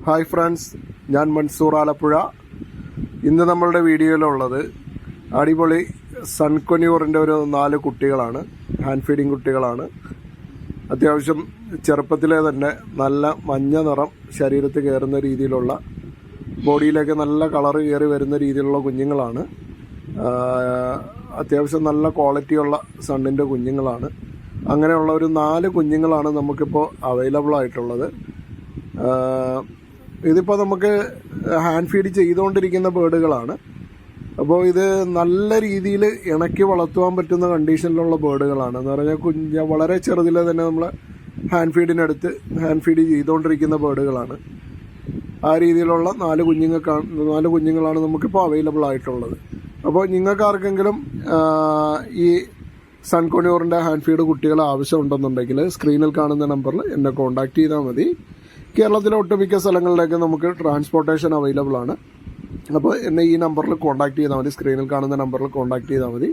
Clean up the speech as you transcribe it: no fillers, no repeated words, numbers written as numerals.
Hi friends, ഞാൻ മൻസൂർ ആലപ്പുഴ. ഇന്ന് നമ്മളുടെ വീഡിയോയിലുള്ളത് അടിപൊളി സൺകൊന്യൂറിൻ്റെ ഒരു 4 കുട്ടികളാണ്. ഹാൻഡ് ഫീഡിങ് കുട്ടികളാണ്. അത്യാവശ്യം ചെറുപ്പത്തിലെ തന്നെ നല്ല മഞ്ഞ നിറം ശരീരത്തിൽ കയറുന്ന രീതിയിലുള്ള, ബോഡിയിലേക്ക് നല്ല കളറ് കയറി വരുന്ന രീതിയിലുള്ള കുഞ്ഞുങ്ങളാണ്. അത്യാവശ്യം നല്ല ക്വാളിറ്റിയുള്ള സണ്ണിൻ്റെ കുഞ്ഞുങ്ങളാണ്. അങ്ങനെയുള്ള ഒരു 4 കുഞ്ഞുങ്ങളാണ് നമുക്കിപ്പോൾ അവൈലബിൾ ആയിട്ടുള്ളത്. ഇതിപ്പോൾ നമുക്ക് ഹാൻഡ് ഫീഡ് ചെയ്തുകൊണ്ടിരിക്കുന്ന ബേഡുകളാണ്. അപ്പോൾ ഇത് നല്ല രീതിയിൽ ഇണക്കി വളർത്തുവാൻ പറ്റുന്ന കണ്ടീഷനിലുള്ള ബേഡുകളാണ്. എന്ന് പറഞ്ഞാൽ വളരെ ചെറുതിലെ തന്നെ നമ്മൾ ഹാൻഡ് ഫീഡ് ചെയ്തുകൊണ്ടിരിക്കുന്ന ബേഡുകളാണ്. ആ രീതിയിലുള്ള 4 കുഞ്ഞുങ്ങളാണ് നമുക്കിപ്പോൾ അവൈലബിൾ ആയിട്ടുള്ളത്. അപ്പോൾ നിങ്ങൾക്ക് ആർക്കെങ്കിലും ഈ സൺകൊന്യൂറിൻ്റെ ഹാൻഡ് ഫീഡ് കുട്ടികൾ ആവശ്യമുണ്ടെന്നുണ്ടെങ്കിൽ സ്ക്രീനിൽ കാണുന്ന നമ്പറിൽ എന്നെ കോൺടാക്ട് ചെയ്താൽ മതി. കേരളത്തിലെ ഒട്ടുമിക്ക സ്ഥലങ്ങളിലേക്ക് നമുക്ക് ട്രാൻസ്പോർട്ടേഷൻ അവൈലബിൾ ആണ്. അപ്പോൾ എന്നെ ഈ നമ്പറിൽ കോൺടാക്ട് ചെയ്താൽ മതി, സ്ക്രീനിൽ കാണുന്ന നമ്പറിൽ കോൺടാക്ട് ചെയ്താൽ മതി.